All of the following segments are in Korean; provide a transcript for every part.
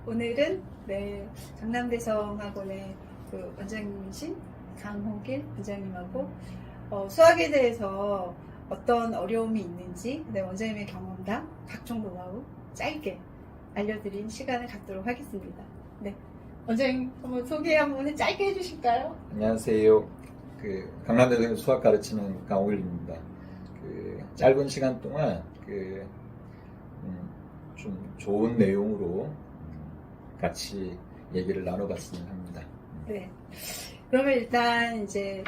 오늘은 경남대성학원의 그 원장님이신 강홍길 원장님하고 수학에 대해서 어떤 어려움이 있는지, 원장님의 경험담, 각종 노하우 짧게 알려드린 시간을 갖도록 하겠습니다. 네, 원장님 한번 소개 한번 짧게 해주실까요? 안녕하세요. 강남대성에서 수학 가르치는 강홍길입니다. 짧은 시간 동안 좀 좋은 내용으로 같이 얘기를 나눠봤으면 합니다. 네. 그러면 일단 이제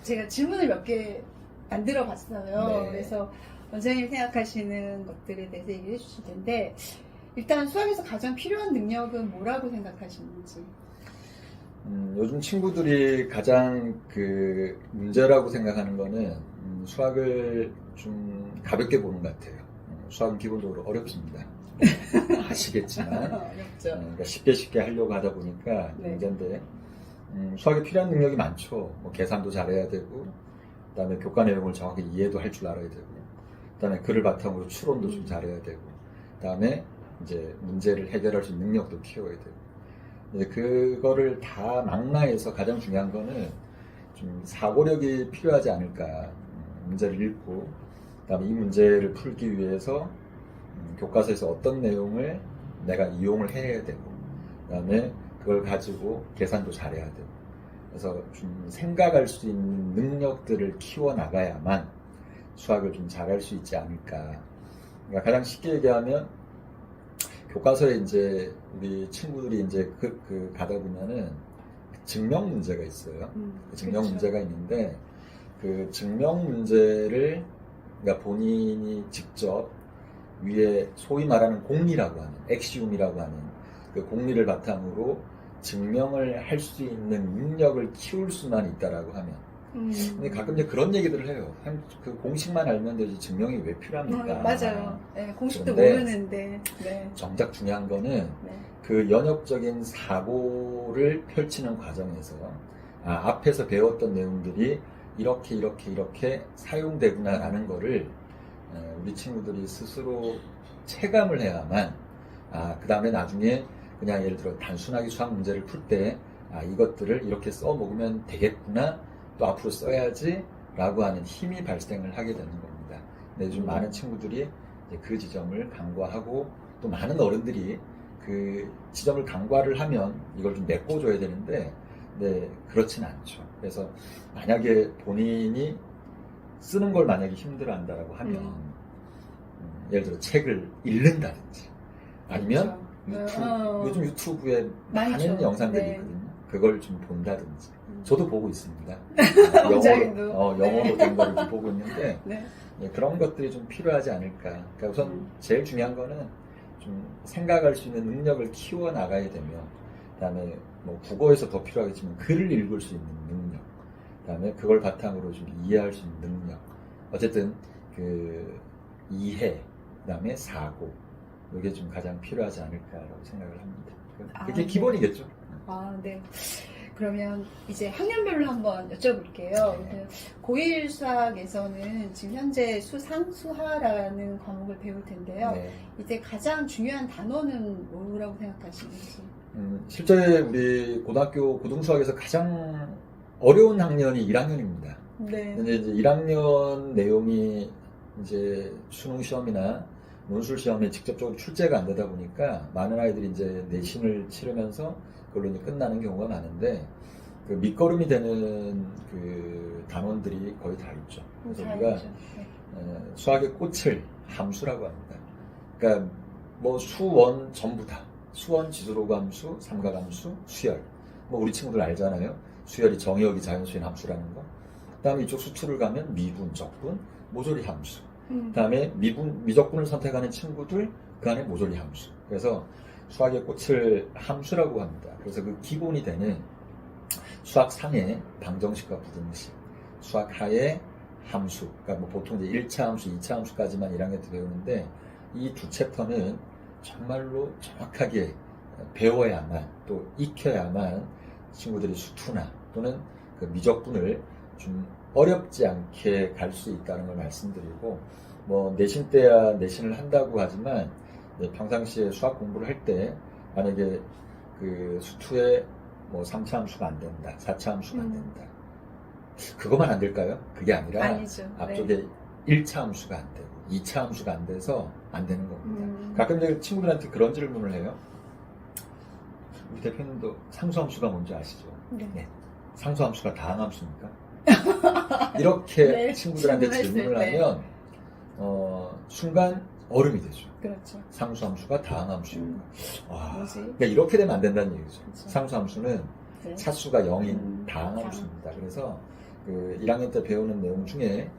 제가 질문을 몇 개 만들어 봤어요. 네. 그래서 원장님 생각하시는 것들에 대해서 얘기해 주실 텐데, 일단 수학에서 가장 필요한 능력은 뭐라고 생각하시는지. 요즘 친구들이 가장 문제라고 생각하는 거는 수학을 좀 가볍게 보는 것 같아요. 수학은 기본적으로 어렵습니다. 아시겠지만 어렵죠. 그러니까 쉽게 하려고 하다 보니까 네. 문제인데, 수학에 필요한 능력이 많죠. 계산도 잘해야 되고, 그다음에 교과 내용을 정확히 이해도 할 줄 알아야 되고, 그다음에 그를 바탕으로 추론도 좀 잘해야 되고, 그다음에 이제 문제를 해결할 수 있는 능력도 키워야 되고. 이제 그거를 다 망라해서 가장 중요한 거는 좀 사고력이 필요하지 않을까. 문제를 읽고, 그다음에 이 문제를 풀기 위해서 교과서에서 어떤 내용을 내가 이용을 해야 되고, 그다음에 그걸 가지고 계산도 잘해야 되고, 그래서 좀 생각할 수 있는 능력들을 키워나가야만 수학을 좀 잘할 수 있지 않을까. 그러니까 가장 쉽게 얘기하면, 교과서에 이제 우리 친구들이 이제 가다 보면은 증명 문제가 있어요. 그 증명 그렇죠. 문제가 있는데, 그 증명 문제를 그러니까 본인이 직접 위에 소위 말하는 공리라고 하는, 엑시움이라고 하는 그 공리를 바탕으로 증명을 할 수 있는 능력을 키울 수만 있다라고 하면. 근데 가끔 이제 그런 얘기들을 해요. 그 공식만 알면 되지 증명이 왜 필요합니까? 맞아요. 네, 공식도 그런데 모르는데. 네. 정작 중요한 거는 네. 그 연역적인 사고를 펼치는 과정에서 앞에서 배웠던 내용들이 이렇게 사용되구나라는 거를 우리 친구들이 스스로 체감을 해야만, 그 다음에 나중에 그냥 예를 들어 단순하게 수학 문제를 풀 때 이것들을 이렇게 써먹으면 되겠구나, 또 앞으로 써야지 라고 하는 힘이 발생을 하게 되는 겁니다. 근데 요즘 많은 친구들이 이제 그 지점을 간과하고, 또 많은 어른들이 그 지점을 간과를 하면 이걸 좀 메꿔줘야 되는데, 그렇진 않죠. 그래서 만약에 본인이 쓰는 걸 만약에 힘들어한다라고 하면, 예를 들어 책을 읽는다든지, 아니면 그렇죠. 요즘 유튜브에 많은 많죠. 영상들이 네. 있거든요. 그걸 좀 본다든지. 저도 보고 있습니다. 원장님도. 영어로 된 거를 좀 보고 있는데, 네. 그런 것들이 좀 필요하지 않을까. 그러니까 우선 제일 중요한 거는 좀 생각할 수 있는 능력을 키워 나가야 되며, 그다음에 뭐 국어에서 더 필요하겠지만 글을 읽을 수 있는 능력, 그다음에 그걸 바탕으로 좀 이해할 수 있는 능력. 어쨌든 이해, 그다음에 사고, 이게 좀 가장 필요하지 않을까라고 생각을 합니다. 그게 네. 기본이겠죠. 네. 그러면 이제 학년별로 한번 여쭤볼게요. 네. 고1 수학에서는 지금 현재 수하라는 과목을 배울 텐데요. 네. 이제 가장 중요한 단어는 뭐라고 생각하시는지? 실제 우리 고등학교 고등수학에서 가장 어려운 학년이 1학년입니다. 네. 근데 이제 1학년 내용이 이제 수능 시험이나 논술 시험에 직접적으로 출제가 안 되다 보니까 많은 아이들이 이제 내신을 치르면서 그걸로 이제 끝나는 경우가 많은데, 그 밑거름이 되는 그 단원들이 거의 다 있죠. 그래서 우리가 수학의 꽃을 함수라고 합니다. 그러니까 뭐 수원 전부 다, 수원, 지수로감수, 삼각함수, 수열. 뭐 우리 친구들 알잖아요. 수열이 정의역이 자연수인 함수라는 거. 그다음에 이쪽 수투를 가면 미분, 적분, 모조리 함수. 그다음에 미적분을 선택하는 친구들, 그 안에 모조리 함수. 그래서 수학의 꽃을 함수라고 합니다. 그래서 그 기본이 되는 수학 상의 방정식과 부등식, 수학 하의 함수, 그러니까 뭐 보통 이제 1차 함수, 2차 함수까지만 1학년 때 배우는데, 이 두 챕터는 정말로 정확하게 배워야만, 또 익혀야만 친구들이 수투나 또는 그 미적분을 좀 어렵지 않게 갈 수 있다는 걸 말씀드리고, 뭐 내신 때야 내신을 한다고 하지만 평상시에 수학 공부를 할 때 만약에 그 수투에 뭐 3차 함수가 안 된다, 4차 함수가 안 된다. 그것만 안 될까요? 그게 아니라 아니죠. 앞쪽에 1차 함수가 안 되고 2차 함수가 안 돼서 안 되는 겁니다. 가끔 제가 친구들한테 그런 질문을 해요. 우리 대표님도 상수함수가 뭔지 아시죠? 네. 상수함수가 다항함수입니까? 이렇게 네, 친구들한테 질문을 때. 하면 순간 얼음이 되죠. 그렇죠. 상수함수가 다항함수입니다. 와, 뭐지? 그러니까 이렇게 되면 안 된다는 얘기죠. 그렇죠. 상수함수는 네. 차수가 0인 다항함수입니다. 그래서 그 1학년 때 배우는 내용 중에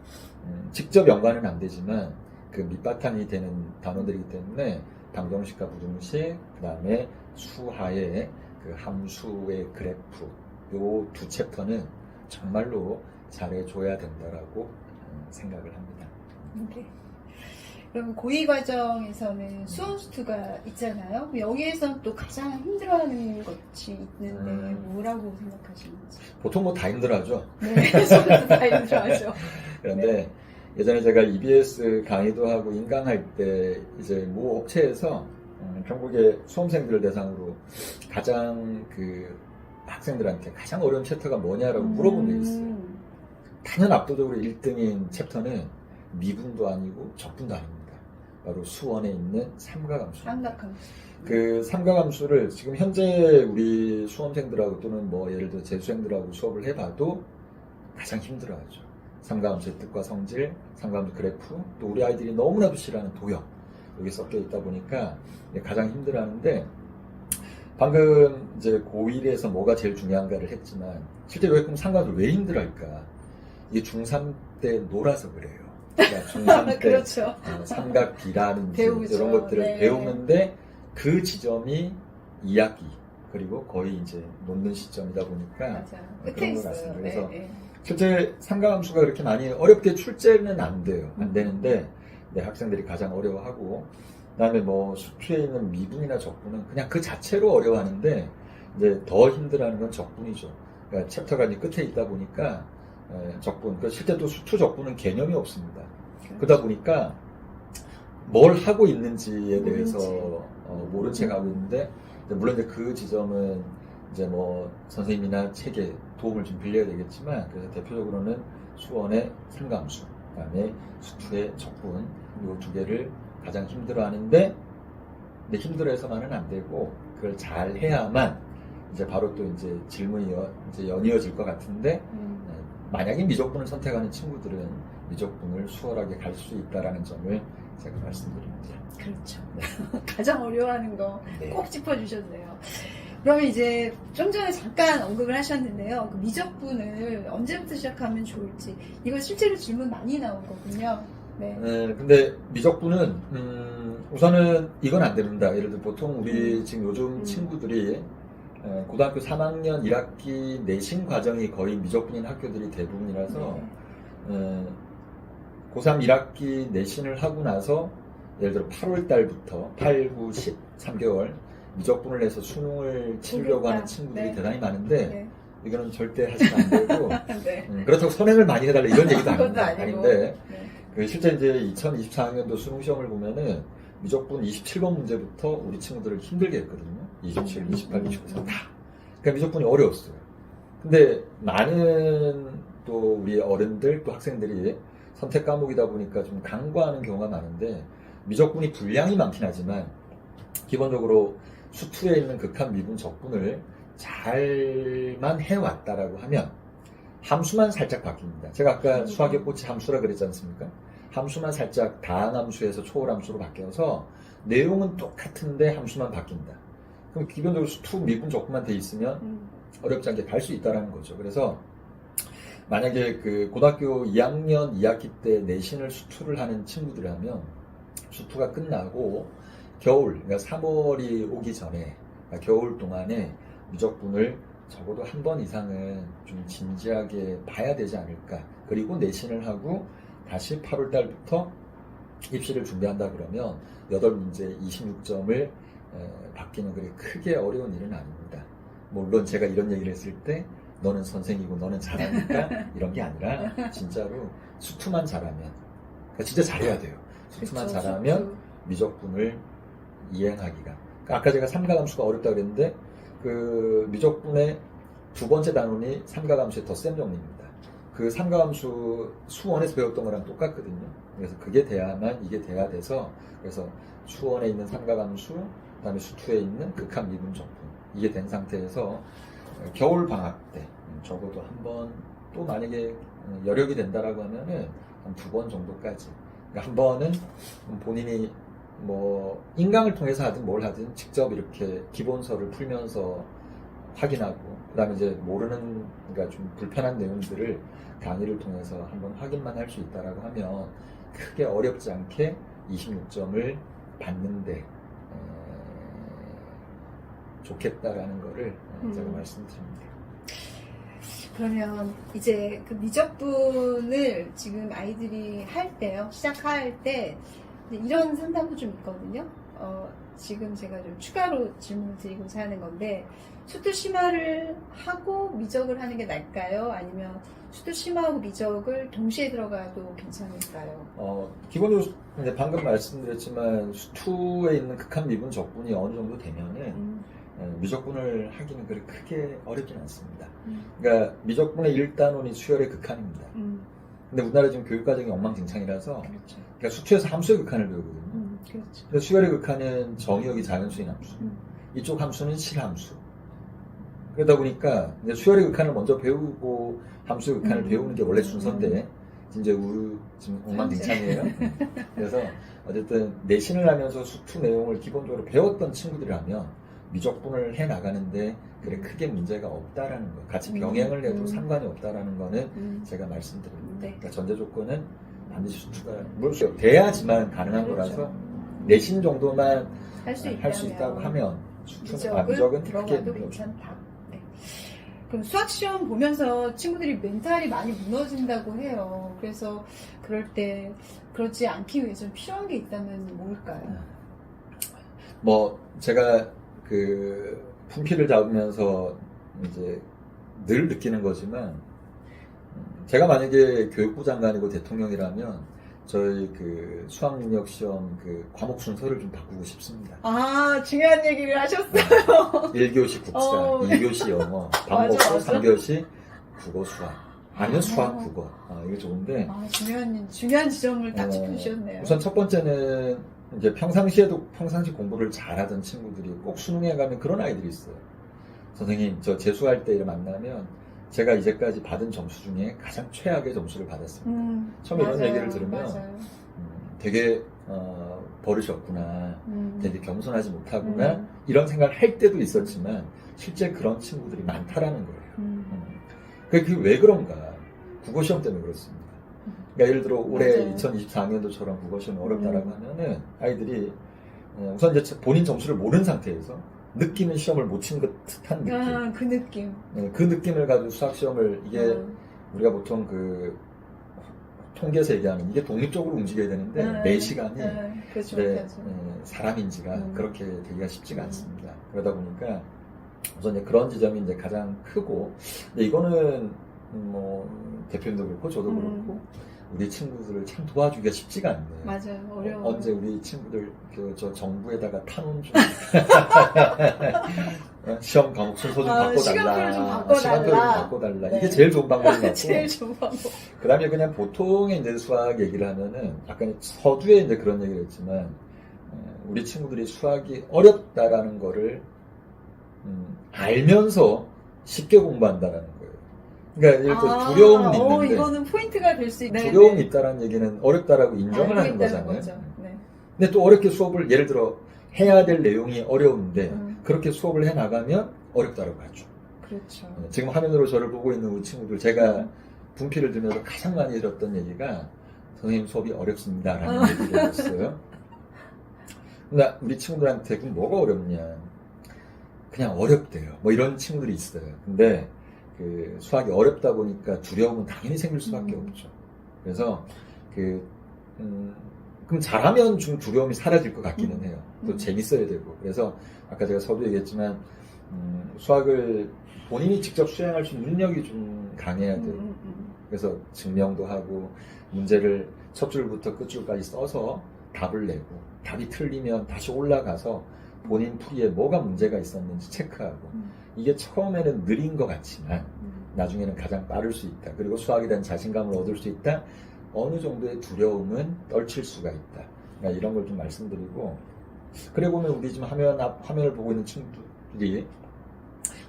직접 연관은 안 되지만 그 밑바탕이 되는 단어들이기 때문에 방정식과 부등식, 그 다음에 수하의 그 함수의 그래프, 요 두 챕터는 정말로 잘해줘야 된다라고 생각을 합니다. 네. 그럼 고2 과정에서는 수원수투가 있잖아요. 여기에서 또 가장 힘들어하는 것이 있는데 뭐라고 생각하시는지. 보통 뭐 다 힘들어하죠. 네, 저도 다 힘들어하죠. 그런데 네. 예전에 제가 EBS 강의도 하고 인강할 때 이제 모 업체에서 전국의 수험생들을 대상으로 가장 그 학생들한테 가장 어려운 챕터가 뭐냐라고 물어본 적이 있어요. 단연 압도적으로 1등인 챕터는 미분도 아니고 적분도 아닙니다. 바로 수원에 있는 삼각함수. 삼각함수. 그 삼각함수를 지금 현재 우리 수험생들하고 또는 뭐 예를 들어 재수생들하고 수업을 해봐도 가장 힘들어하죠. 삼각함수의 뜻과 성질, 삼각함수 그래프, 또 우리 아이들이 너무나도 싫어하는 도형 여기 섞여 있다 보니까 가장 힘들어하는데 방금 이제 고1에서 뭐가 제일 중요한가를 했지만 실제 왜 그럼 삼각함수를 왜 힘들어할까? 이게 중3 때 놀아서 그래요. 그러니까 중3 때 그렇죠. 삼각 비라든지 배우죠. 이런 것들을 네. 배우는데 그 지점이 2학기 그리고 거의 이제 놓는 시점이다 보니까 맞아. 끝에 그런 것 있어요. 같습니다. 네, 그래서 네. 실제 삼각함수가 그렇게 많이 어렵게 출제는 안 돼요. 안 되는데 네, 학생들이 가장 어려워하고 그다음에 뭐 수투에 있는 미분이나 적분은 그냥 그 자체로 어려워하는데 이제 더 힘들어하는 건 적분이죠. 그러니까 챕터가 이제 끝에 있다 보니까 적분, 그 실제 또 수투 적분은 개념이 없습니다. 그러다 보니까 뭘 하고 있는지에 대해서 모른 채 가고 있는데 물론 이제 그 지점은 이제 뭐 선생님이나 책에 도움을 좀 빌려야 되겠지만 그래서 대표적으로는 수원의 삼각함수, 그다음에 수투의 적분 이 두 개를 가장 힘들어하는데 근데 힘들어해서만은 안 되고 그걸 잘 해야만 이제 바로 또 이제 질문이 이제 연이어질 것 같은데 만약에 미적분을 선택하는 친구들은 미적분을 수월하게 갈 수 있다라는 점을 제가 말씀드립니다. 그렇죠. 가장 어려워하는 거 꼭 네. 짚어주셨네요. 그러면 이제 좀 전에 잠깐 언급을 하셨는데요. 그 미적분을 언제부터 시작하면 좋을지 이거 실제로 질문 많이 나온 거군요. 네. 근데 미적분은 우선은 이건 안 됩니다. 예를 들어 보통 우리 지금 요즘 친구들이 고등학교 3학년 1학기 내신 과정이 거의 미적분인 학교들이 대부분이라서 고3 1학기 내신을 하고 나서 예를 들어 8월 달부터 8, 9, 10, 3개월 미적분을 해서 수능을 치르려고 하는 친구들이 네. 대단히 많은데 네. 이거는 절대 하시면 안 되고 네. 그렇다고 선행을 많이 해달라 이런 얘기도 그것도 아닙니다. 아니고. 아닌데 네. 그 실제 이제 2024학년도 수능 시험을 보면은 미적분 27번 문제부터 우리 친구들을 힘들게 했거든요. 27, 28, 29, 다. 그러니까 미적분이 어려웠어요. 근데 많은 또 우리 어른들 또 학생들이 선택 과목이다 보니까 좀 간과하는 경우가 많은데 미적분이 분량이 많긴 하지만 기본적으로 수투에 있는 극한 미분 적분을 잘만 해왔다라고 하면 함수만 살짝 바뀝니다. 제가 아까 수학의 꽃이 함수라 그랬지 않습니까? 함수만 살짝 다항함수에서 초월함수로 바뀌어서 내용은 똑같은데 함수만 바뀐다. 그럼 기본적으로 수투 미분 적분만 돼 있으면 어렵지 않게 갈 수 있다는 거죠. 그래서 만약에 그 고등학교 2학년 2학기 때 내신을 수투를 하는 친구들이라면 수투가 끝나고 겨울, 그러니까 3월이 오기 전에 그러니까 겨울 동안에 미적분을 적어도 한 번 이상은 좀 진지하게 봐야 되지 않을까. 그리고 내신을 하고 다시 8월 달부터 입시를 준비한다 그러면 8문제 26점을 받기는 그렇게 크게 어려운 일은 아닙니다. 물론 제가 이런 얘기를 했을 때 너는 선생이고 너는 잘하니까 이런 게 아니라 진짜로 수투만 잘하면 그러니까 진짜 잘해야 돼요. 수투만 그렇죠, 잘하면 수투. 미적분을 이행하기가 아까 제가 삼가함수가 어렵다 그랬는데 그 미적분의 두 번째 단원이 삼가함수의 덧셈 정리입니다. 그 삼가함수 수원에서 배웠던 거랑 똑같거든요. 그래서 그게 돼야만 이게 돼야 돼서 그래서 수원에 있는 삼가함수 그다음에 수투에 있는 극한 미분 적분 이게 된 상태에서 겨울 방학 때 적어도 한 번 또 만약에 여력이 된다라고 하면은 한 두 번 정도까지 그러니까 한 번은 본인이 뭐 인강을 통해서 하든 뭘 하든 직접 이렇게 기본서를 풀면서 확인하고 그다음에 이제 모르는 그러니까 좀 불편한 내용들을 강의를 통해서 한번 확인만 할 수 있다라고 하면 크게 어렵지 않게 26점을 받는데 좋겠다라는 거를 제가 말씀드립니다. 그러면 이제 그 미적분을 지금 아이들이 할 때요, 시작할 때 이런 상담도 좀 있거든요. 지금 제가 좀 추가로 질문을 드리고자 하는 건데 수투 심화를 하고 미적을 하는 게 나을까요? 아니면 수투 심화하고 미적을 동시에 들어가도 괜찮을까요? 기본적으로 이제 방금 말씀드렸지만 수투에 있는 극한 미분 적분이 어느 정도 되면은 미적분을 하기는 그렇게 크게 어렵진 않습니다. 그러니까 미적분의 1단원이 수열의 극한입니다. 근데 우리나라 지금 교육과정이 엉망진창이라서 그렇죠. 그러니까 수투에서 함수의 극한을 배우거든요. 그렇죠. 그래서 수열의 극한은 정의역이 자연수인 함수, 이쪽 함수는 실함수. 그러다 보니까 이제 수열의 극한을 먼저 배우고 함수의 극한을 배우는 게 원래 순서인데 이제 우리 지금 엉망진창이에요. 그래서 어쨌든 내신을 하면서 수투 내용을 기본적으로 배웠던 친구들이라면 미적분을 해 나가는데 그래 크게 문제가 없다라는 거, 같이 병행을 해도 상관이 없다라는 거는 제가 말씀드립니다. 네. 그러니까 전제 조건은 반드시 수투가 물론 돼야지만 가능한 그렇죠. 거라서 내신 정도만 할 수 있다고 하면 수투는 미적은 크게 들어가도 문제 없습니다. 괜찮다. 네. 그럼 수학 시험 보면서 친구들이 멘탈이 많이 무너진다고 해요. 그래서 그럴 때 그렇지 않기 위해서 필요한 게 있다면 뭘까요? 뭐 제가 그 품피를 잡으면서 이제 늘 느끼는 거지만 제가 만약에 교육부 장관이고 대통령이라면 저희 그 수학능력 시험 그 과목 순서를 좀 바꾸고 싶습니다. 아, 중요한 얘기를 하셨어요. 1교시 국사, 2교시 영어, 반목수, 맞아. 3교시 국어 수학. 아니면 수학 국어. 이게 좋은데. 중요한 지점을 딱 짚으셨네요. 우선 첫 번째는 이제 평상시 공부를 잘하던 친구들이 꼭 수능에 가면 그런 아이들이 있어요. 선생님, 저 재수할 때 만나면 제가 이제까지 받은 점수 중에 가장 최악의 점수를 받았습니다. 처음에 이런 얘기를 들으면 되게 버릇이 없구나, 되게 겸손하지 못하구나 이런 생각을 할 때도 있었지만 실제 그런 친구들이 많다라는 거예요. 그게 왜 그런가? 국어시험 때문에 그렇습니다. 그러니까 예를 들어 올해 맞아요. 2024년도처럼 국어시험이 어렵다라고 하면은 아이들이 우선 이제 본인 점수를 모르는 상태에서 느끼는 시험을 못 친 듯한 느낌. 그 느낌. 그 느낌을 가지고 수학시험을 이게 우리가 보통 그 통계에서 얘기하는 이게 독립적으로 움직여야 되는데 매 시간이 사람인지가 그렇게 되기가 쉽지가 않습니다. 그러다 보니까 우선 이제 그런 지점이 이제 가장 크고 근데 이거는 뭐 대표님도 그렇고 저도 그렇고 우리 친구들을 참 도와주기가 쉽지가 않네요. 맞아요. 어려워. 언제 우리 친구들 저 정부에다가 탄원 좀 시험 과목 순서 좀 바꿔달라. 시간표를 좀 바꿔달라. 네. 이게 제일 좋은 방법인 것 같고. 제일 좋은 방법. 그 다음에 그냥 보통의 이제 수학 얘기를 하면은 아까 서두에 이제 그런 얘기를 했지만 우리 친구들이 수학이 어렵다라는 거를 알면서 쉽게 공부한다라는 거예요. 그러니까 예를 들어 두려움은 있는데 이거는 포인트가 될 수 있네. 두려움이 있다라는 얘기는 어렵다라고 인정을 하는 거잖아요. 네. 근데 또 어렵게 수업을 예를 들어 해야 될 내용이 어려운데 그렇게 수업을 해나가면 어렵다라고 하죠. 그렇죠. 지금 화면으로 저를 보고 있는 우리 친구들 제가 분필을 들면서 가장 많이 들었던 얘기가 선생님 수업이 어렵습니다라는 얘기를 했어요. 근데 우리 친구들한테 그럼 뭐가 어렵냐? 그냥 어렵대요. 뭐 이런 친구들이 있어요. 근데 그 수학이 어렵다 보니까 두려움은 당연히 생길 수밖에 없죠. 그래서 그럼 잘하면 좀 두려움이 사라질 것 같기는 해요. 또 재밌어야 되고. 그래서 아까 제가 서두 얘기했지만 수학을 본인이 직접 수행할 수 있는 능력이 좀 강해야 돼요. 그래서 증명도 하고 문제를 첫 줄부터 끝 줄까지 써서 답을 내고 답이 틀리면 다시 올라가서 본인 풀이에 뭐가 문제가 있었는지 체크하고 이게 처음에는 느린 것 같지만 나중에는 가장 빠를 수 있다. 그리고 수학에 대한 자신감을 얻을 수 있다. 어느 정도의 두려움은 떨칠 수가 있다. 그러니까 이런 걸 좀 말씀드리고 그래 보면 우리 지금 화면을 보고 있는 친구들이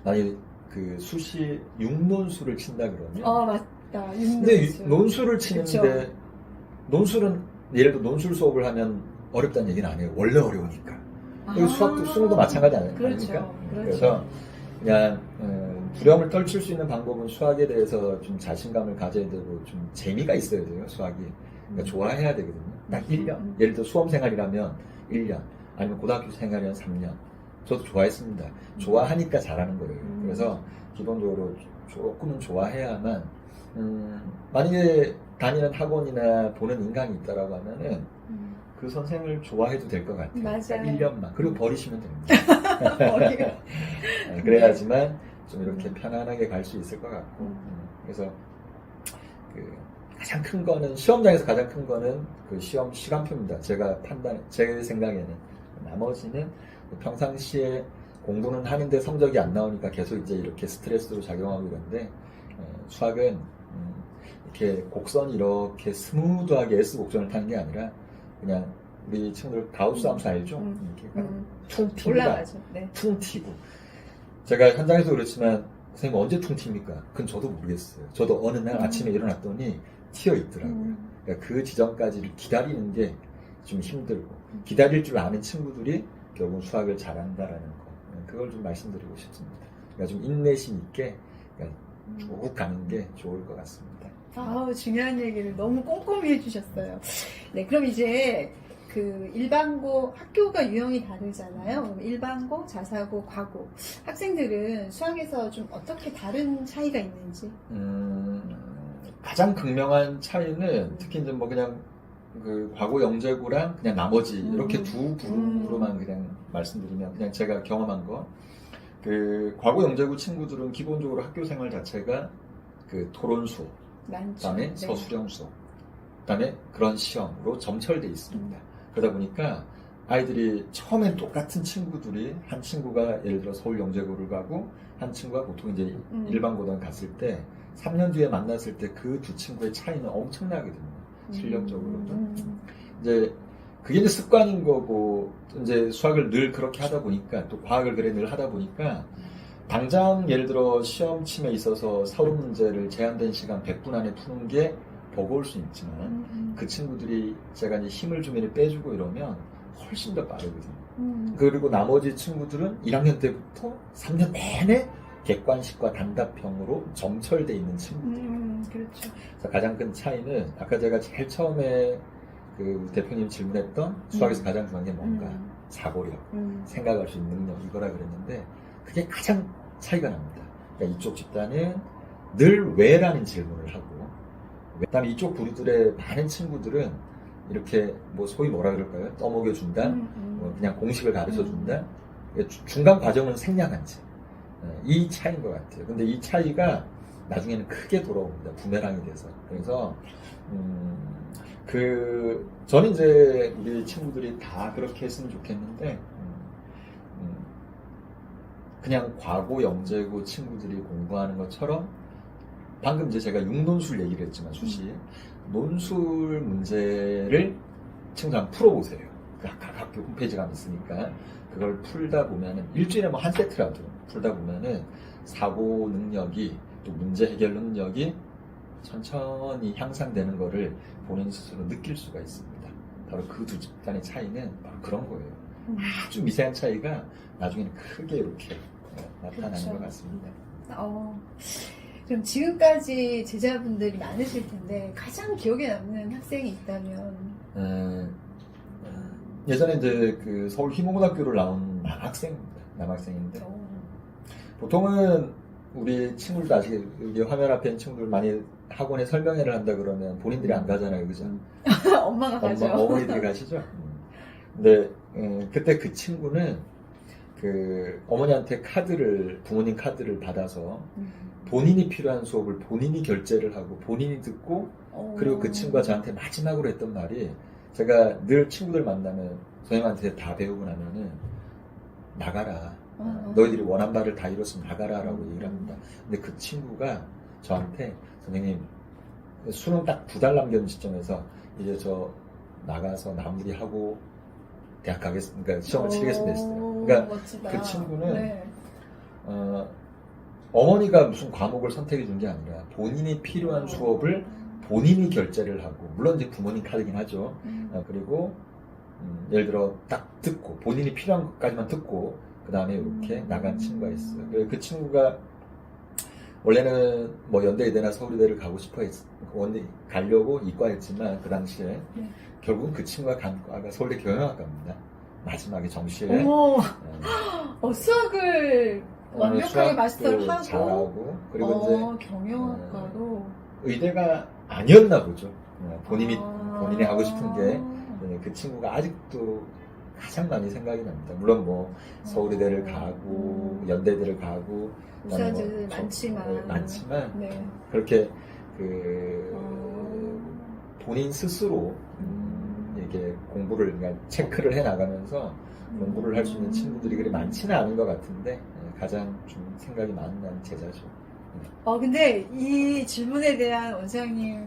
만약에 그 수시 6논술을 친다 그러면 맞다. 근데 논술을 치는데 그쵸. 논술은 예를 들어 논술 수업을 하면 어렵다는 얘기는 안 해요. 원래 어려우니까. 그리고 수학도 수능도 마찬가지 아닙니까? 그렇죠. 그렇죠. 그래서 그냥 두려움을 떨칠 수 있는 방법은 수학에 대해서 좀 자신감을 가져야 되고 좀 재미가 있어야 돼요. 수학이. 그러니까 좋아해야 되거든요. 딱 1년. 예를 들어 수험 생활이라면 1년 아니면 고등학교 생활이면 3년. 저도 좋아했습니다. 좋아하니까 잘하는 거예요. 그래서 기본적으로 조금은 좋아해야만 만약에 다니는 학원이나 보는 인강이 있다라고 하면은 그 선생을 좋아해도 될 것 같아요. 맞아요. 1년만. 그리고 버리시면 됩니다. 그래야지만 좀 이렇게 편안하게 갈 수 있을 것 같고. 그래서 그 가장 큰 거는 시험장에서 가장 큰 거는 그 시험 시간표입니다. 제 생각에는 나머지는 평상시에 공부는 하는데 성적이 안 나오니까 계속 이제 이렇게 스트레스로 작용하고 이런데 수학은 이렇게 곡선이 이렇게 스무드하게 S 곡선을 타는 게 아니라 그냥 우리 친구들 가우스 함수 알죠? 이렇게 퉁 튀고 올라가죠. 네. 퉁 튀고 제가 현장에서 그렇지만 선생님 언제 퉁 튑니까? 그건 저도 모르겠어요. 저도 어느 날 아침에 일어났더니 튀어 있더라고요. 그러니까 그 지점까지를 기다리는 게 좀 힘들고 기다릴 줄 아는 친구들이 결국 수학을 잘한다라는 거 그걸 좀 말씀드리고 싶습니다. 그러니까 좀 인내심 있게 쭉 가는 게 좋을 것 같습니다. 중요한 얘기를 너무 꼼꼼히 해주셨어요. 네, 그럼 이제 그 일반고 학교가 유형이 다르잖아요. 그럼 일반고, 자사고, 과고 학생들은 수학에서 좀 어떻게 다른 차이가 있는지? 가장 극명한 차이는 특히 이제 뭐 그냥 그 과고 영재고랑 그냥 나머지 이렇게 두 부류로만 그냥 말씀드리면 그냥 제가 경험한 거 그 과고 영재고 친구들은 기본적으로 학교 생활 자체가 그 토론 수업, 그다음에 네. 서술형 수업, 그다음에 그런 시험으로 점철돼 있습니다. 그러다 보니까 아이들이 처음엔 똑같은 친구들이 한 친구가 예를 들어 서울 영재고를 가고 한 친구가 보통 이제 일반 고등학교 갔을 때 3년 뒤에 만났을 때 그 두 친구의 차이는 엄청나거든요. 실력적으로도. 이제 그게 이제 습관인 거고 이제 수학을 늘 그렇게 하다 보니까 또 과학을 그래 늘 하다 보니까 당장 예를 들어 시험 침에 있어서 서론 문제를 제한된 시간 100분 안에 푸는 게 버거울 수 있지만 그 친구들이 제가 이제 힘을 좀 이렇게 빼주고 이러면 훨씬 더 빠르거든요. 그리고 나머지 친구들은 1학년 때부터 3년 내내 객관식과 단답형으로 점철돼 있는 친구들. 그렇죠. 그래서 가장 큰 차이는 아까 제가 제일 처음에 그 대표님 질문했던 수학에서 가장 중요한 게 뭔가 사고력, 생각할 수 있는 능력 이거라 그랬는데 그게 가장 차이가 납니다. 그러니까 이쪽 집단은 늘 왜라는 질문을 하고 그다음에 이쪽 부류들의 많은 친구들은 이렇게 뭐 소위 뭐라 그럴까요? 떠먹여 준다, 뭐 그냥 공식을 가르쳐 준다. 중간 과정은 생략한지 이 차이인 것 같아요. 근데 이 차이가 나중에는 크게 돌아옵니다. 부메랑이 돼서. 그래서 저는 이제 우리 친구들이 다 그렇게 했으면 좋겠는데 그냥 과고 영재고 친구들이 공부하는 것처럼 방금 이제 제가 6논술 얘기를 했지만 수시 논술 문제를 친구들 한번 풀어보세요. 각 학교 홈페이지가 있으니까 그걸 풀다 보면은 일주일에 뭐 한 세트라도 풀다 보면은 사고 능력이 또 문제 해결 능력이 천천히 향상되는 거를 본인 스스로 느낄 수가 있습니다. 바로 그 두 집단의 차이는 바로 그런 거예요. 아주 미세한 차이가 나중에는 크게 이렇게 나타나는 그렇죠. 것 같습니다. 그럼 지금까지 제자분들이 많으실 텐데 가장 기억에 남는 학생이 있다면? 예전에 이제 그 서울 희몽고등학교를 나온 남학생인데 보통은 우리 친구들도 아시겠 여기 화면 앞에 있는 친구들 많이 학원에 설명회를 한다 그러면 본인들이 안 가잖아요, 그죠? 엄마가 가죠. 어머니들이 가시죠. 근데 그때 그 친구는 그 어머니한테 부모님 카드를 받아서 본인이 필요한 수업을 본인이 결제를 하고 본인이 듣고 그리고 그 친구가 저한테 마지막으로 했던 말이 제가 늘 친구들 만나면 선생님한테 다 배우고 나면은 나가라. 너희들이 원한 바를 다 이뤘으면 나가라라고 얘기를 합니다. 근데 그 친구가 저한테 선생님 수능 딱 2달 남겨놓은 시점에서 이제 저 나가서 마무리하고 대학 가겠습니다. 그러니까 시험을 치르겠습니다 했어요. 그러니까 멋지다. 그 친구는 네. 어머니가 무슨 과목을 선택해 준 게 아니라 본인이 필요한 수업을 본인이 결제를 하고 물론 이제 부모님 카드긴 하죠. 그리고 예를 들어 딱 듣고 본인이 필요한 것까지만 듣고 그 다음에 이렇게 나간 친구가 있어요. 그 친구가 원래는 뭐 연대의대나 서울의대를 가고 싶어 원대 가려고 이과했지만 그 당시에 네. 결국은 그 친구가 간 과가 서울대 경영학과입니다. 마지막에 정시에 어머, 수학을 완벽하게 수학도 마스터를 하고 잘하고 그리고 이제 경영학과로 의대가 아니었나 보죠. 본인이 하고 싶은 게 그 친구가 아직도 가장 많이 생각이 납니다. 물론 뭐 서울의대를 가고 연대대를 가고 우수자들 뭐 많지만 네. 그렇게 본인 스스로 이게 공부를 그냥 체크를 해 나가면서 공부를 할 수 있는 친구들이 그리 많지는 않은 것 같은데 가장 좀 생각이 많이 나는 제자죠. 근데 이 질문에 대한 원장님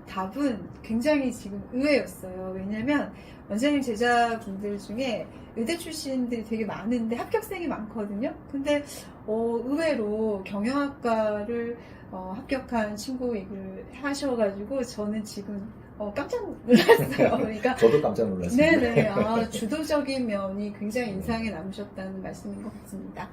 답은 굉장히 지금 의외였어요. 왜냐면 원장님 제자분들 중에 의대 출신들이 되게 많은데 합격생이 많거든요. 근데 의외로 경영학과를 합격한 친구 얘기를 하셔가지고 저는 지금 깜짝 놀랐어요. 그러니까 저도 깜짝 놀랐습니다. 네네. 주도적인 면이 굉장히 인상에 남으셨다는 말씀인 것 같습니다.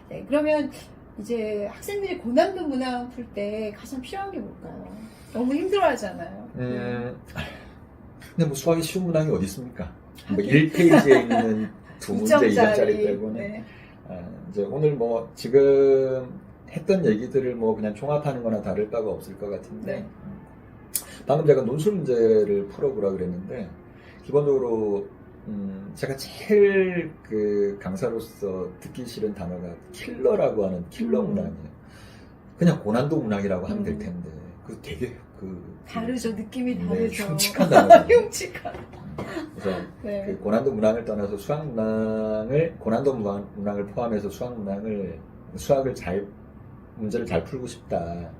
네, 그러면 이제 학생들이 고난도 문항 풀 때 가장 필요한 게 뭘까요? 너무 힘들어하잖아요. 근데 뭐 수학이 쉬운 문항이 어디 있습니까? 뭐 1페이지에 있는 2문제 2점짜리 빼고는 네. 이제 오늘 뭐 지금 했던 얘기들을 뭐 그냥 종합하는 거나 다를 바가 없을 것 같은데 네. 방금 제가 논술 문제를 풀어보라 그랬는데 기본적으로 제가 제일 그 강사로서 듣기 싫은 단어가 킬러라고 하는 킬러 문항이에요. 그냥 고난도 문항이라고 하면 될 텐데 그 되게 다르죠. 느낌이 다르죠. 흉측한 단어예요. 흉측한. 그래서 네. 그 고난도 문항을 떠나서 수학 문항을 고난도 문항을 포함해서 수학을 문제를 잘 풀고 싶다.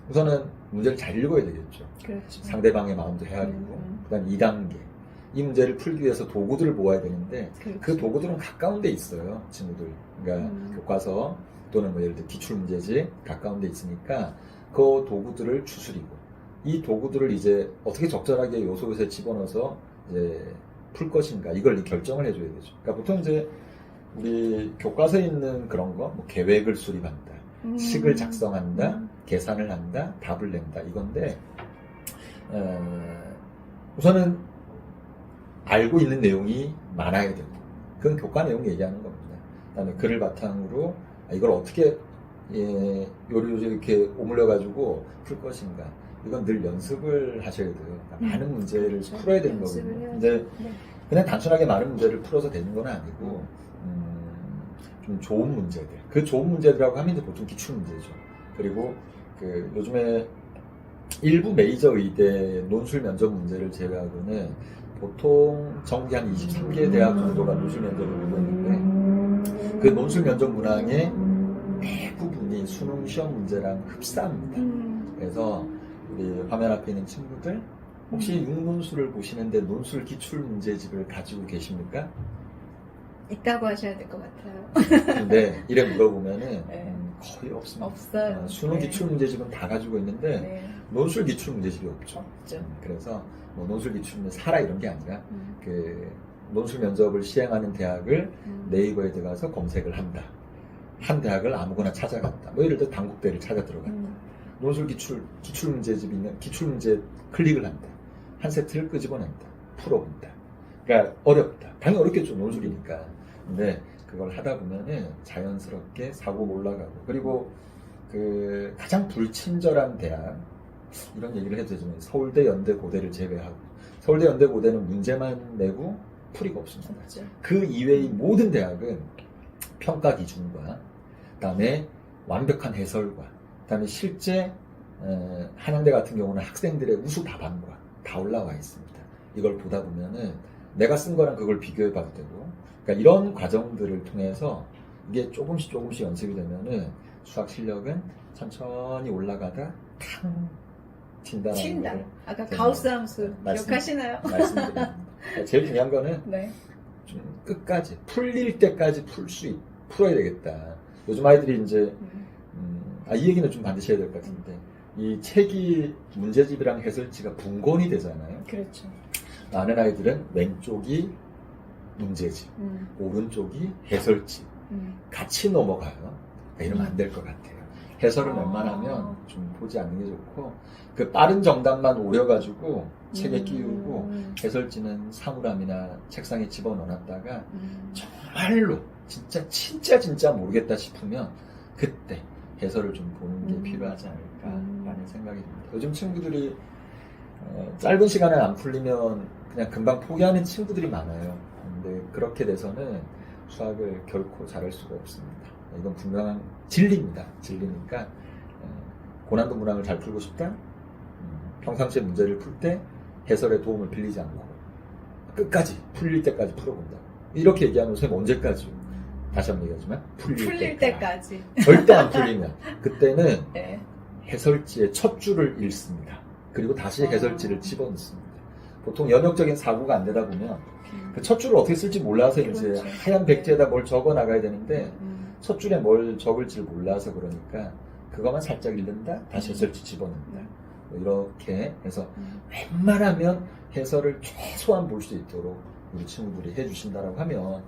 우선은 문제를 잘 읽어야 되겠죠. 그렇죠. 상대방의 마음도 헤아리고 그다음 2단계 이 문제를 풀기 위해서 도구들을 모아야 되는데 그렇죠. 그 도구들은 가까운 데 있어요. 친구들. 그러니까 교과서 또는 뭐 예를 들어 기출문제집 가까운 데 있으니까 그 도구들을 추스리고 이 도구들을 이제 어떻게 적절하게 요소에 집어넣어서 이제 풀 것인가 이걸 결정을 해줘야 되죠. 그러니까 보통 이제 우리 교과서에 있는 그런 거, 뭐 계획을 수립한다, 식을 작성한다, 계산을 한다, 답을 낸다 이건데 우선은 알고 있는 내용이 많아야 되고 그건 교과 내용 얘기하는 겁니다. 그다음에 글을 바탕으로 이걸 어떻게 요리조리 이렇게 오물려 가지고 풀 것인가 이건 늘 연습을 하셔야 돼요. 그러니까 많은 문제를 그렇죠. 풀어야 되는 거거든요. 근데 그냥 단순하게 많은 문제를 풀어서 되는 건 아니고 좀 좋은 문제들 그 좋은 문제들이라고 하면 이제 보통 기출 문제죠. 그리고 그 요즘에 일부 메이저 의대 논술 면접 문제를 제외하고는 보통 전국에 한 23개 대학 정도가 논술 면접을 보고 있는데 그 논술 면접 문항의 대부분이 수능 시험 문제랑 흡사합니다. 그래서 우리 화면 앞에 있는 친구들 혹시 육논술을 보시는데 논술 기출 문제집을 가지고 계십니까? 있다고 하셔야 될 것 같아요. 근데 이래 물어보면은 네. 거의 없습니다. 없어요. 수능 네. 기출 문제집은 다 가지고 있는데 네. 논술 기출 문제집이 없죠. 없죠. 그래서 뭐 논술 기출 문제 사라 이런 게 아니라 그 논술 면접을 시행하는 대학을 네이버에 들어가서 검색을 한다. 한 대학을 아무거나 찾아간다. 뭐 예를 들어 단국대를 찾아 들어간다. 논술 기출 문제집이 있는 기출 문제 클릭을 한다. 한 세트를 끄집어낸다. 풀어본다. 그러니까 어렵다. 당연히 어렵겠죠. 논술이니까. 근데 그걸 하다 보면은 자연스럽게 사고가 올라가고 그리고 그 가장 불친절한 대학 이런 얘기를 해도 되지만 서울대, 연대, 고대를 제외하고 서울대, 연대, 고대는 문제만 내고 풀이가 없습니다. 없죠. 그 이외의 모든 대학은 평가 기준과 그다음에 완벽한 해설과 그다음에 실제 한양대 같은 경우는 학생들의 우수 답안과 다 올라와 있습니다. 이걸 보다 보면은 내가 쓴 거랑 그걸 비교해 봐도 되고, 그러니까 이런 과정들을 통해서 이게 조금씩 연습이 되면은 수학 실력은 천천히 올라가다 탕 튄다라는 튄다. 걸 아까 네. 가우스 함수 말씀- 기억하시나요? 말씀드립니다. 제일 중요한 거는 네. 좀 끝까지 풀릴 때까지 풀어야 되겠다. 요즘 아이들이 이제 이 얘기는 좀 반드시 해야 될 것 같은데 이 책이 문제집이랑 해설지가 분권이 되잖아요. 그렇죠. 많은 아이들은 왼쪽이 문제집, 오른쪽이 해설지 같이 넘어가요. 그러니까 이러면 안 될 것 같아요. 해설은 아. 웬만하면 좀 보지 않는 게 좋고 그 빠른 정답만 오려가지고 책에 끼우고 해설지는 사물함이나 책상에 집어넣어놨다가 정말로 진짜 모르겠다 싶으면 그때 해설을 좀 보는 게 필요하지 않을까라는 생각이 듭니다. 요즘 친구들이 짧은 시간에 안 풀리면 그냥 금방 포기하는 친구들이 많아요. 근데 그렇게 돼서는 수학을 결코 잘할 수가 없습니다. 이건 분명한 진리입니다. 진리니까 고난도 문항을 잘 풀고 싶다? 평상시에 문제를 풀 때 해설의 도움을 빌리지 않고 끝까지 풀릴 때까지 풀어본다. 이렇게 얘기하면 선생님 언제까지? 다시 한번 얘기하지만 풀릴 때까지. 절대 안 풀리면 그때는 네. 해설지의 첫 줄을 읽습니다. 그리고 다시 해설지를 집어넣습니다. 보통 연역적인 사고가 안 되다 보면 그 첫 줄을 어떻게 쓸지 몰라서 이제 그렇죠. 하얀 백지에다 뭘 적어 나가야 되는데 첫 줄에 뭘 적을지 몰라서 그러니까 그것만 살짝 읽는다 다시 해설지 집어넣는다 뭐 이렇게 해서 웬만하면 해설을 최소한 볼 수 있도록 우리 친구들이 해주신다라고 하면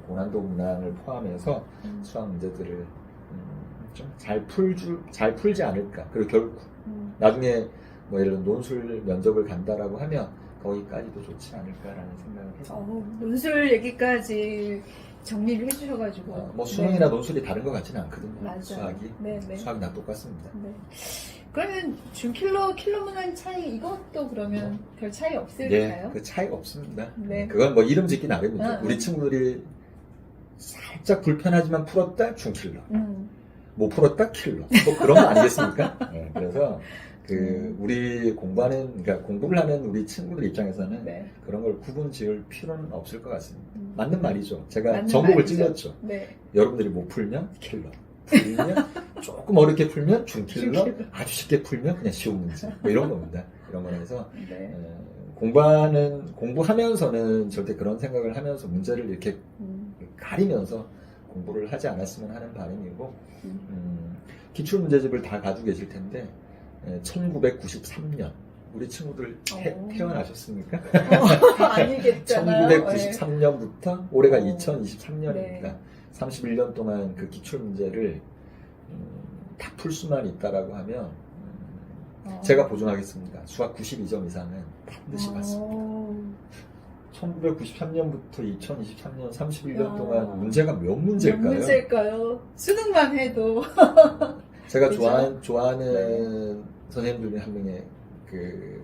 고난도 문항을 포함해서 수학 문제들을 좀 잘 풀지 않을까. 그리고 결국 나중에 뭐 예를 들어 논술 면접을 간다라고 하면 거기까지도 좋지 않을까라는 생각을 해요. 논술 얘기까지 정리를 해주셔가지고. 뭐 수능이나 논술이 다른 것 같지는 않거든요. 맞아요. 수학이. 네. 수학이 다 똑같습니다. 네. 그러면 킬로 문항 차이 이것도 그러면 별 차이 없을까요? 네, 그 차이가 없습니다. 네. 그건 뭐 이름 짓기 나름이죠. 우리 응. 친구들이 살짝 불편하지만 풀었다 중킬러. 못 풀었다 킬러. 뭐 그런 거 아니겠습니까? 네, 그래서 우리 그러니까 공부를 하는 우리 친구들 입장에서는 네. 그런 걸 구분 지을 필요는 없을 것 같습니다. 맞는 말이죠. 제가 맞는 전곡을 말이죠. 찔렀죠. 네. 여러분들이 못 풀면 킬러. 풀면 조금 어렵게 풀면 중킬러. 아주 쉽게 풀면 그냥 쉬운 문제. 뭐 이런 겁니다. 이런 거라서 네. 공부하면서는 절대 그런 생각을 하면서 문제를 이렇게 가리면서 공부를 하지 않았으면 하는 바람이고 기출문제집을 다 가지고 계실 텐데 1993년 우리 친구들 태어나셨습니까? 아니겠잖아요. 1993년부터 올해가 2023년입니다. 네. 31년 동안 그 기출문제를 다 풀 수만 있다라고 하면 제가 보증하겠습니다. 수학 92점 이상은 반드시 받습니다. 1993년부터 2023년 31년 동안 문제가 몇 문제일까요? 몇 문제일까요? 수능만 해도. 제가 그죠? 좋아하는 선생님 중에 한 명의 그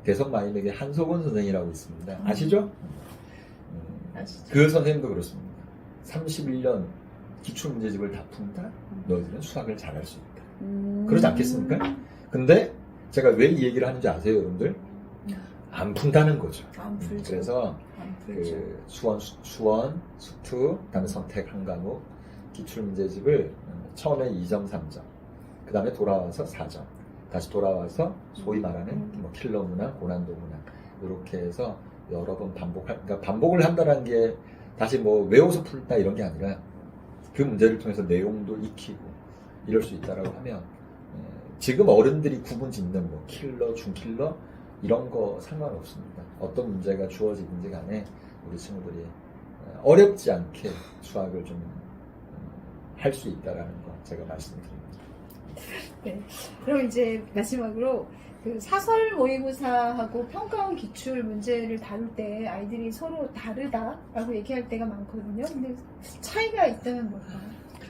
대선 마이맥의 한석원 선생이라고 있습니다. 아시죠? 아시죠? 그 선생님도 그렇습니다. 31년 기출문제집을 다 푼다? 너희들은 수학을 잘할 수 있다. 그러지 않겠습니까? 근데 제가 왜 이 얘기를 하는지 아세요, 여러분들? 안 푼다는 거죠. 안 풀죠. 그래서 안 풀죠. 그 수원, 수투, 그다음에 선택 한 과목 기출문제집을 처음에 2점, 3점, 그 다음에 돌아와서 4점, 다시 돌아와서 소위 말하는 뭐 킬러 문항, 고난도 문항 이렇게 해서 여러 번 그러니까 반복을 한다는 게 다시 뭐 외워서 풀다 이런 게 아니라 그 문제를 통해서 내용도 익히고 이럴 수 있다라고 하면 지금 어른들이 구분 짓는 뭐 킬러, 중킬러 이런 거 상관없습니다. 어떤 문제가 주어지든지 간에 우리 친구들이 어렵지 않게 수학을 좀 할 수 있다라는 거 제가 말씀드립니다. 네. 그럼 이제 마지막으로 그 사설 모의고사하고 평가원 기출 문제를 다룰 때 아이들이 서로 다르다라고 얘기할 때가 많거든요. 근데 차이가 있다면 뭘까요?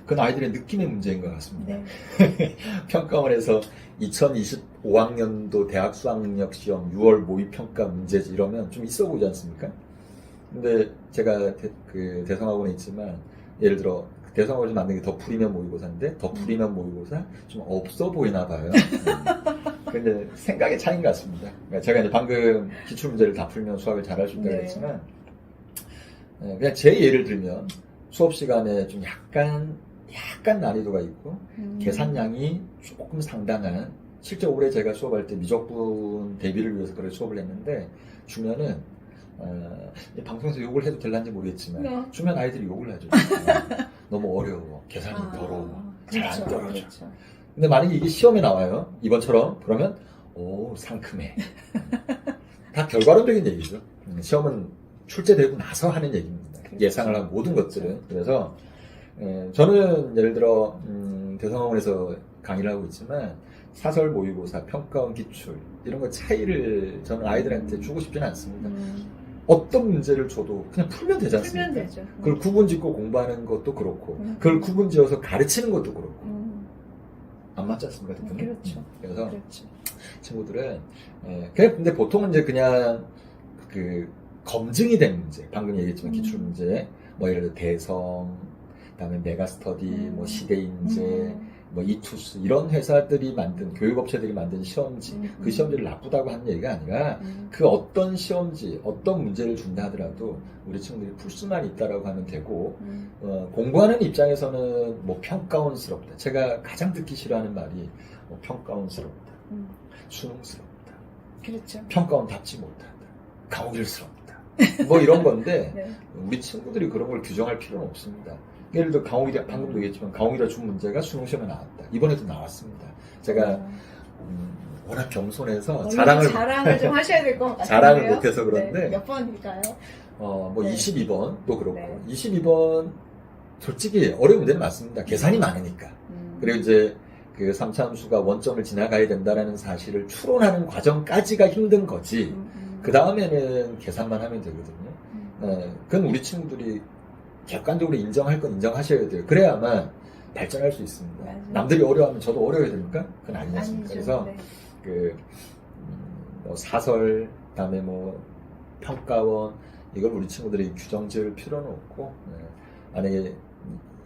그건 아이들의 느낌의 문제인 것 같습니다. 네. 평가원에서 2025학년도 대학 수학능력 시험 6월 모의평가 문제지 이러면 좀 있어 보이지 않습니까? 근데 제가 대성학원에 있지만 예를 들어 대성학원에서 만든 게 더 풀이면 모의고사인데 더 풀이면 모의고사 좀 없어 보이나 봐요. 근데 생각의 차이인 것 같습니다. 그러니까 제가 이제 방금 기출문제를 다 풀면 수학을 잘할 수 있다고 네. 했지만 그냥 제 예를 들면 수업 시간에 좀 약간 난이도가 있고 계산량이 조금 상당한 실제 올해 제가 수업할 때 미적분 대비를 위해서 그런 수업을 했는데 주면은 이 방송에서 욕을 해도 될란지 모르겠지만 네. 주면 아이들이 욕을 하죠. 너무 어려워, 계산이 더러워, 잘 안 그렇죠, 떨어져. 그렇죠. 근데 만약에 이게 시험에 나와요, 이번처럼, 그러면 오, 상큼해. 다 결과론적인 얘기죠. 시험은 출제되고 나서 하는 얘기입니다. 그렇죠. 예상을 한 모든 것들은. 그래서 저는 예를 들어 대성학원에서 강의를 하고 있지만 사설 모의고사, 평가원 기출 이런 거 차이를 저는 아이들한테 주고 싶지는 않습니다. 어떤 문제를 줘도 그냥 풀면 되지 않습니까? 풀면 되죠. 그걸 구분짓고 공부하는 것도 그렇고 그걸 구분지어서 가르치는 것도 그렇고 안 맞지 않습니까, 대표님? 그렇죠. 그래서 그렇죠. 친구들은 근데 보통은 이제 그냥 그 검증이 된 문제, 방금 얘기했지만 기출 문제, 뭐 예를 들어 대성, 그다음에 메가스터디, 뭐 시대인재, 뭐 이투스 이런 회사들이 만든 교육업체들이 만든 시험지, 그 시험지를 나쁘다고 하는 얘기가 아니라 그 어떤 시험지, 어떤 문제를 준다 하더라도 우리 친구들이 풀 수만 있다라고 하면 되고 공부하는 입장에서는 뭐 평가원스럽다. 제가 가장 듣기 싫어하는 말이 뭐 평가원스럽다, 수능스럽다, 그렇죠. 평가원답지 못하다, 강호길스럽다. 뭐 이런 건데 네. 우리 친구들이 그런 걸 규정할 필요는 없습니다. 예를 들어 강호길이 방금도 얘기했지만 강호길이 준 문제가 수능 시험에 나왔다. 이번에도 나왔습니다. 제가 워낙 겸손해서 자랑을 좀 하셔야 될 것 같아요. 자랑을 못해서 그런데 네. 몇 번일까요? 뭐 네. 22번도 그렇고 네. 22번 솔직히 어려운 문제는 맞습니다. 계산이 많으니까. 그리고 이제 그 3차함수가 원점을 지나가야 된다는 사실을 추론하는 과정까지가 힘든 거지. 그 다음에는 계산만 하면 되거든요. 그건 우리 친구들이 객관적으로 인정할 건 인정하셔야 돼요. 그래야만 발전할 수 있습니다. 맞아요. 남들이 어려워하면 저도 어려워야 됩니까? 그건 아니지 않습니까? 아니죠. 그래서 네. 뭐 사설, 그다음에 뭐 평가원 이걸 우리 친구들이 규정 지을 필요는 없고 만약에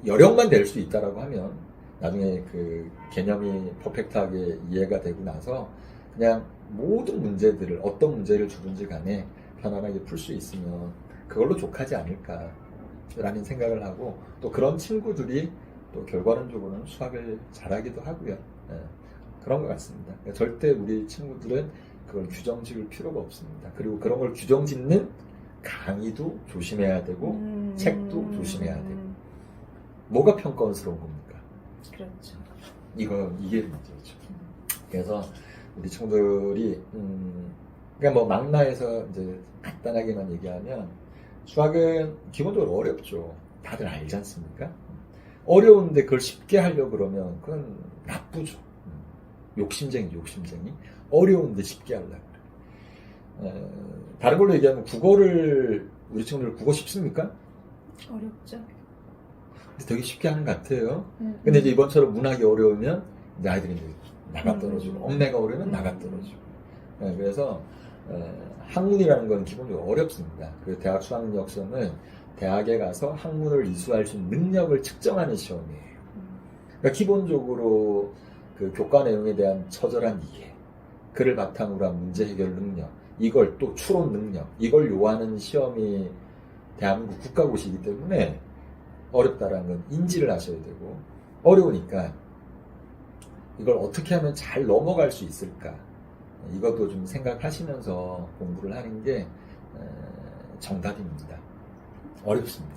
여력만 될 수 있다라고 하면 나중에 그 개념이 퍼펙트하게 이해가 되고 나서 그냥 모든 문제들을 어떤 문제를 주든지 간에 편안하게 풀 수 있으면 그걸로 족하지 않을까라는 생각을 하고 또 그런 친구들이 또 결과론적으로는 수학을 잘하기도 하고요. 그런 것 같습니다. 절대 우리 친구들은 그걸 규정 지을 필요가 없습니다. 그리고 그런 걸 규정 짓는 강의도 조심해야 되고 책도 조심해야 되고 뭐가 평가원스러운 겁니까? 그렇죠. 이게 문제죠. 그래서 우리 친구들이 그러니까 뭐 막나에서 이제 간단하게만 얘기하면 수학은 기본적으로 어렵죠. 다들 알지 않습니까? 어려운데 그걸 쉽게 하려고 그러면 그건 나쁘죠. 욕심쟁이. 어려운데 쉽게 하려고 그래. 다른 걸로 얘기하면 국어를 우리 친구들 국어 쉽습니까? 어렵죠. 되게 쉽게 하는 것 같아요. 근데 이제 이번처럼 문학이 어려우면 이제 아이들이 이제 나가 떨어지고 엉매가 어려우면 나가 떨어지고. 그래서 학문이라는 건 기본적으로 어렵습니다. 그 대학 수학력 시험은 대학에 가서 학문을 이수할 수 있는 능력을 측정하는 시험이에요. 그러니까 기본적으로 그 교과 내용에 대한 처절한 이해, 그를 바탕으로 한 문제 해결 능력, 이걸 또 추론 능력, 이걸 요하는 시험이 대한민국 국가고시이기 때문에 어렵다라는 건 인지를 하셔야 되고 어려우니까 이걸 어떻게 하면 잘 넘어갈 수 있을까 이것도 좀 생각하시면서 공부를 하는 게 정답입니다. 어렵습니다.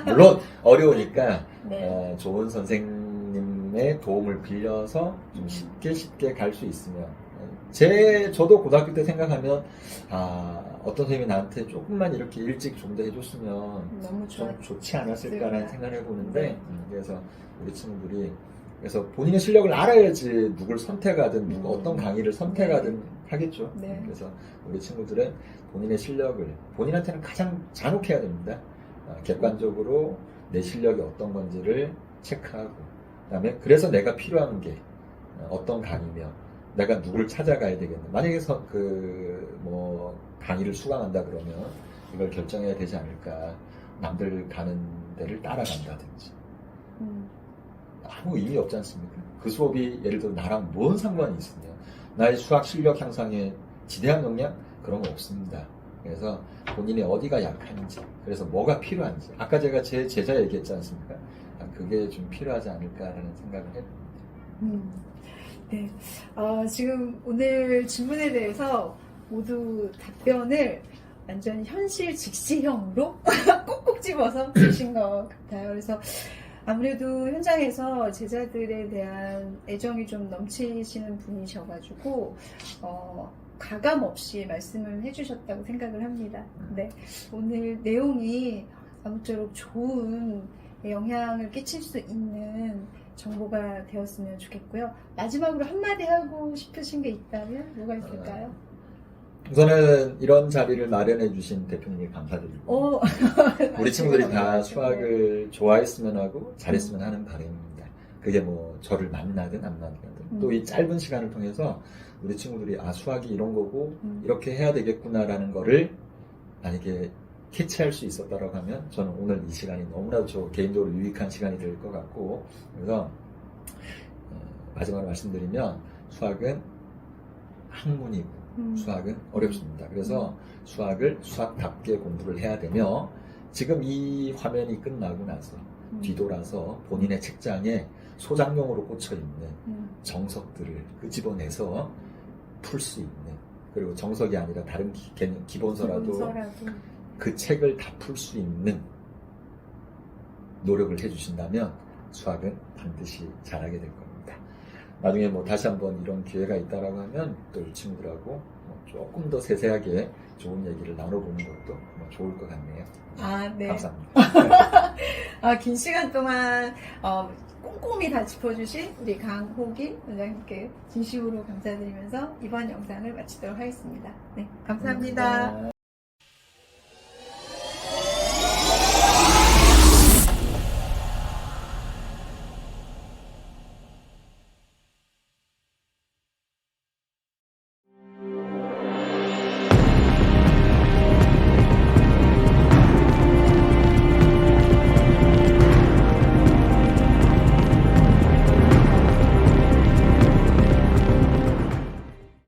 물론 어려우니까 네. 좋은 선생님의 도움을 빌려서 좀 쉽게 갈 수 있으면 저도 고등학교 때 생각하면 어떤 선생님이 나한테 조금만 이렇게 일찍 좀 더 해줬으면 너무 좀 좋지 않았을까라는 생각을 해보는데 네. 그래서 우리 친구들이 그래서 본인의 실력을 알아야지 누굴 선택하든 어떤 강의를 선택하든 하겠죠. 네. 그래서 우리 친구들은 본인의 실력을 본인한테는 가장 잔혹해야 됩니다. 객관적으로 내 실력이 어떤 건지를 체크하고 그다음에 그래서 내가 필요한 게 어떤 강의며 내가 누굴 찾아가야 되겠나. 만약에 뭐 강의를 수강한다 그러면 이걸 결정해야 되지 않을까. 남들 가는 데를 따라간다든지. 아무 의미 없지 않습니까? 그 수업이 예를 들어 나랑 뭔 상관이 있으냐. 나의 수학 실력 향상에 지대한 영향? 그런 거 없습니다. 그래서 본인이 어디가 약한지, 그래서 뭐가 필요한지. 아까 제가 제 제자 얘기했지 않습니까? 그게 좀 필요하지 않을까라는 생각을 해요. 네. 지금 오늘 질문에 대해서 모두 답변을 완전 현실 직시형으로 꼭꼭 집어서 주신 것 같아요. 그래서 아무래도 현장에서 제자들에 대한 애정이 좀 넘치시는 분이셔가지고, 가감 없이 말씀을 해주셨다고 생각을 합니다. 네. 오늘 내용이 아무쪼록 좋은 영향을 끼칠 수 있는 정보가 되었으면 좋겠고요. 마지막으로 한마디 하고 싶으신 게 있다면 뭐가 있을까요? 우선은 이런 자리를 마련해 주신 대표님이 감사드리고 우리 친구들이 다 수학을 좋아했으면 하고 잘했으면 하는 바람입니다. 그게 뭐 저를 만나든 안 만나든 또 이 짧은 시간을 통해서 우리 친구들이 수학이 이런 거고 이렇게 해야 되겠구나라는 거를 만약에 캐치할 수 있었다라고 하면 저는 오늘 이 시간이 너무나도 저 개인적으로 유익한 시간이 될 것 같고, 그래서 마지막으로 말씀드리면 수학은 학문이고 수학은 어렵습니다. 그래서 수학을 수학답게 공부를 해야 되며, 지금 이 화면이 끝나고 나서 뒤돌아서 본인의 책장에 소장용으로 꽂혀 있는 정석들을 끄집어내서 풀 수 있는, 그리고 정석이 아니라 다른 기본서라도 그 책을 다 풀 수 있는 노력을 해주신다면 수학은 반드시 잘하게 될 겁니다. 나중에 뭐 다시 한번 이런 기회가 있다라고 하면 또 이 친구들하고 조금 더 세세하게 좋은 얘기를 나눠보는 것도 좋을 것 같네요. 네. 감사합니다. 긴 시간 동안 꼼꼼히 다 짚어주신 우리 강호길 원장님께 진심으로 감사드리면서 이번 영상을 마치도록 하겠습니다. 네, 감사합니다.